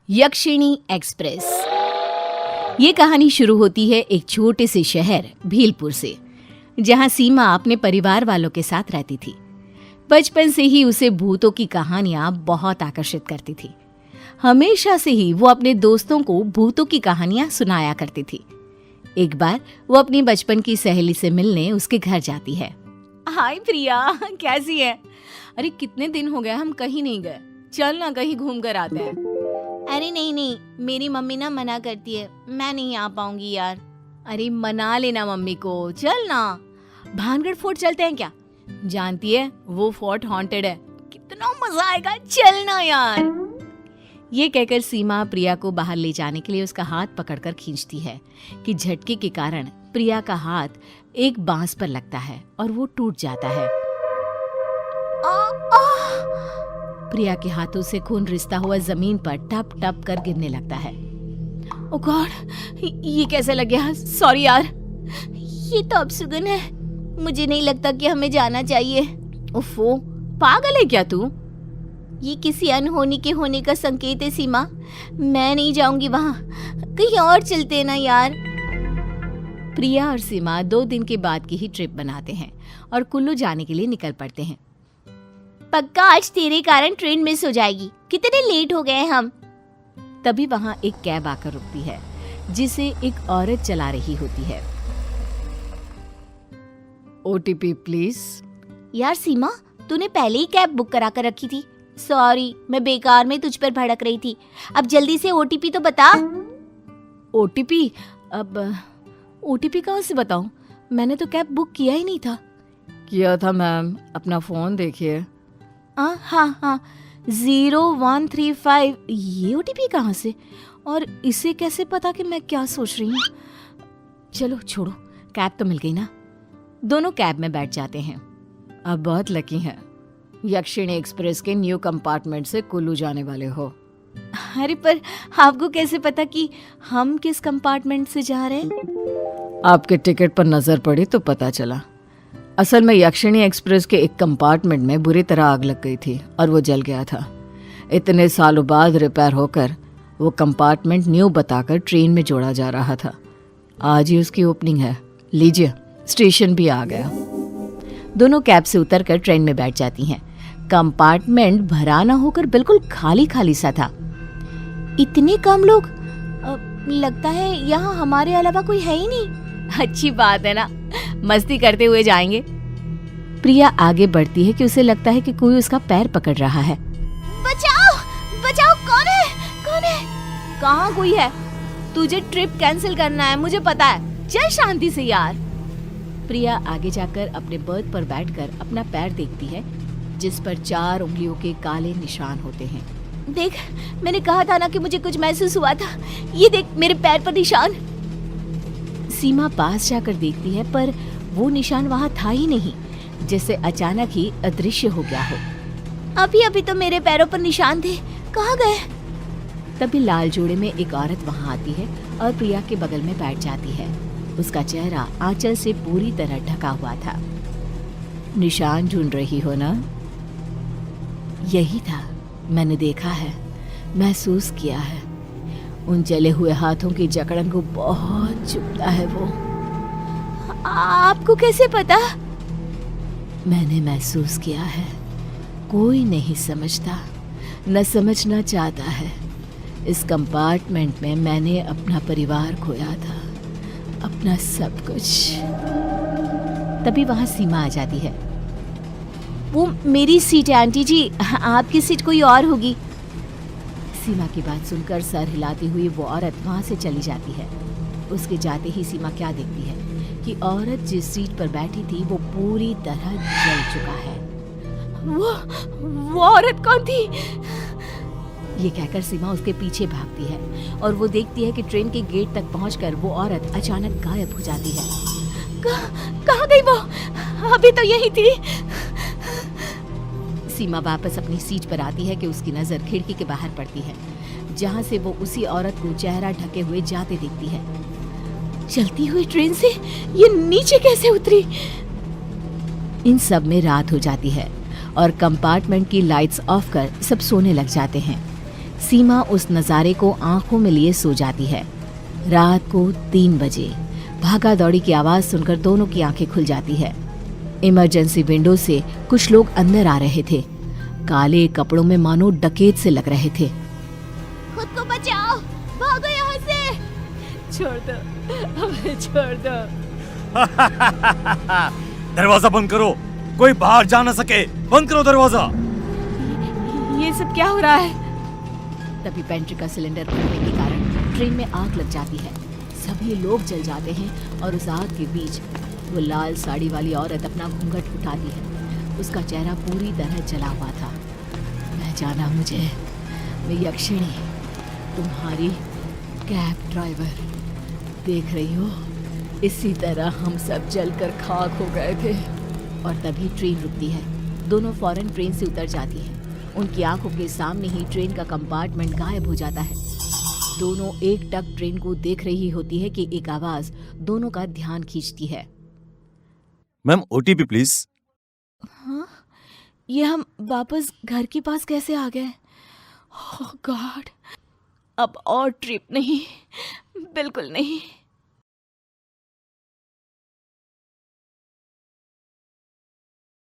यक्षिणी express. ये कहानी शुरू होती है एक छोटे से शहर भीलपुर से, जहां सीमा अपने परिवार वालों के साथ रहती थी। बचपन से ही उसे भूतों की कहानियां बहुत आकर्षित करती थी। हमेशा से ही वो अपने दोस्तों को भूतों की कहानियां सुनाया करती थी। एक बार वो अपनी बचपन की सहेली से मिलने उसके घर जाती है। हाय प्रिया, कैसी है? अरे कितने दिन हो गए हम कहीं नहीं गए, चल ना कहीं घूम कर आते हैं। अरे नहीं, मेरी मम्मी ना मना करती है, मैं नहीं आ पाऊंगी यार। अरे मना लेना मम्मी को, चल ना। भानगढ़ फोर्ट चलते हैं क्या? जानती है वो फोर्ट हॉन्टेड है, कितना मजा आएगा, चलना यार। ये कहकर सीमा प्रिया को बाहर ले जाने के लिए उसका हाथ पकड़कर खींचती है कि झटके के कारण प्रिया का हाथ एक बांस पर लगता है और वो टूट जाता है। प्रिया के हाथों से खून रिसता हुआ जमीन पर टप टप कर गिरने लगता है। ओ गॉड, ये कैसे लग गया? सॉरी यार। ये तो अपशगुन है, मुझे नहीं लगता कि हमें जाना चाहिए। ओफो, पागल है क्या तू? ये किसी अनहोनी के होने का संकेत है सीमा, मैं नहीं जाऊंगी वहां, कहीं और चलते हैं ना यार। प्रिया और सीमा 2 दिन के बाद की ही ट्रिप बनाते हैं और कुल्लू जाने के लिए निकल पड़ते हैं। पक्का आज तेरे कारण ट्रेन मिस हो जाएगी, कितने लेट हो गए हम। तभी वहां एक कैब आकर रुकती है जिसे एक औरत चला रही होती है। OTP please. यार सीमा, तूने पहले ही कैब बुक करा कर रखी थी। सॉरी, मैं बेकार में तुझ पर भड़क रही थी। अब जल्दी से OTP तो बता। OTP? अब OTP कहाँ से बताऊं? मैंने तो कैब बुक किया ही नहीं था। किया था मैम, अपना फोन देखिए। हाँ, 0135। ये OTP कहाँ से? और इसे कैसे पता कि मैं क्या सोच रही हूँ? चलो छोड़ो, कैब तो मिल गई ना। दोनों कैब में बैठ जाते हैं। अब बहुत लकी हैं, यक्षिणी एक्सप्रेस के न्यू कंपार्टमेंट से कुल्लू जाने वाले हो। अरे पर आपको कैसे पता कि हम किस कंपार्टमेंट से जा रहे हैं? आपके टिकट पर नजर पड़ी तो पता चला। असल में यक्षिणी एक्सप्रेस के एक कंपार्टमेंट में बुरी तरह आग लग गई थी और वो जल गया था। इतने सालों बाद रिपेयर होकर वो कंपार्टमेंट न्यू बताकर ट्रेन में जोड़ा जा रहा था। आज ही उसकी ओपनिंग है। लीजिए, स्टेशन भी आ गया। दोनों कैब से उतरकर ट्रेन में बैठ जाती हैं। कंपार्टमेंट भरा ना होकर बिल्कुल खाली खाली सा था। इतने कम लोग? लगता है यहाँ हमारे अलावा कोई है ही नहीं। अच्छी बात है ना, मस्ती करते हुए जाएंगे। प्रिया आगे बढ़ती है कि उसे लगता है कि कोई उसका पैर पकड़ रहा है। बचाओ बचाओ, कौन है? कहाँ कोई है? तुझे ट्रिप कैंसिल करना है, मुझे पता है। चल शांति से यार। प्रिया आगे जाकर अपने बर्थ पर बैठकर अपना पैर देखती है जिस पर 4 उंगलियों के काले निशान होते हैं। देख, मैंने कहा था ना कि मुझे कुछ महसूस हुआ था। ये देख मेरे पैर पर निशान। सीमा पास जाकर देखती है पर वो निशान वहाँ था ही नहीं, जैसे अचानक ही अदृश्य हो गया हो। अभी तो मेरे पैरों पर निशान थे, कहाँ गए? तभी लाल जोड़े में एक औरत वहाँ आती है और प्रिया के बगल में बैठ जाती है। उसका चेहरा आंचल से पूरी तरह ढका हुआ था। निशान ढूंढ रही हो ना? यही था, मैंने देखा है, महसूस किया है। उन जले हुए हाथों की जकड़न को बहुत चुभता है वो। आपको कैसे पता? मैंने महसूस किया है। कोई नहीं समझता, न समझना चाहता है। इस कंपार्टमेंट में मैंने अपना परिवार खोया था, अपना सब कुछ। तभी वहां सीमा आ जाती है। वो मेरी सीट है आंटी जी, आपकी सीट कोई और होगी। सीमा की बात सुनकर सर हिलाती हुई वो औरत वहां से चली जाती है। उसके जाते ही सीमा क्या देखती है कि औरत जिस सीट पर बैठी थी वो पूरी तरह जल चुका है। वो औरत कौन थी? ये कहकर सीमा उसके पीछे भागती है और वो देखती है कि ट्रेन के गेट तक पहुंचकर वो औरत अचानक गायब हो जाती है। कहाँ गई वो? अभी तो यही थी। सीमा वापस अपनी सीट पर आती है कि उसकी नजर खिड़की के बाहर पड़ती है, जहां से वो उसी औरत को चेहरा ढके हुए जाते देखती है। चलती हुई ट्रेन से ये नीचे कैसे उतरी? इन सब में रात हो जाती है और कंपार्टमेंट की लाइट्स ऑफ कर सब सोने लग जाते हैं। सीमा उस नज़ारे को आंखों में लिए सो जाती है। रात को 3 बजे भागा दौड़ी की आवाज़ सुनकर दोनों की आंखें खुल जाती है। इमरजेंसी विंडो से कुछ लोग अंदर आ रहे थे। काले कपड़ों में मानो डकैत से लग रहे थे। खुद को बचाओ, भागो यहाँ से। छोड़ दो, हमें छोड़ दो। दरवाजा बंद करो, कोई बाहर जा न सके। बंद करो दरवाजा। ये सब क्या हो रहा है? तभी पेंट्री का सिलेंडर फटने के कारण ट्रेन में आग लग जाती है। सभी लोग जल जाते हैं और उस आग के बीच वो लाल साड़ी वाली औरत अपना घूंघट उठाती है। उसका चेहरा पूरी तरह जला हुआ था। मैं जाना मुझे, मैं यक्षिणी, तुम्हारी कैब ड्राइवर। देख रही हो, इसी तरह हम सब जलकर खाक हो गए थे। और तभी ट्रेन रुकती है। दोनों फौरन ट्रेन से उतर जाती हैं। उनकी आंखों के सामने ही ट्रेन का कंपार्टमेंट गायब हो जाता है। दोनों एक टक ट्रेन को देख रही होती है कि एक आवाज दोनों का ध्यान खींचती है। Ma'am, OTP please. हाँ, ये हम वापस घर के पास कैसे आ गए? ओह गॉड, अब और ट्रिप नहीं, बिल्कुल नहीं।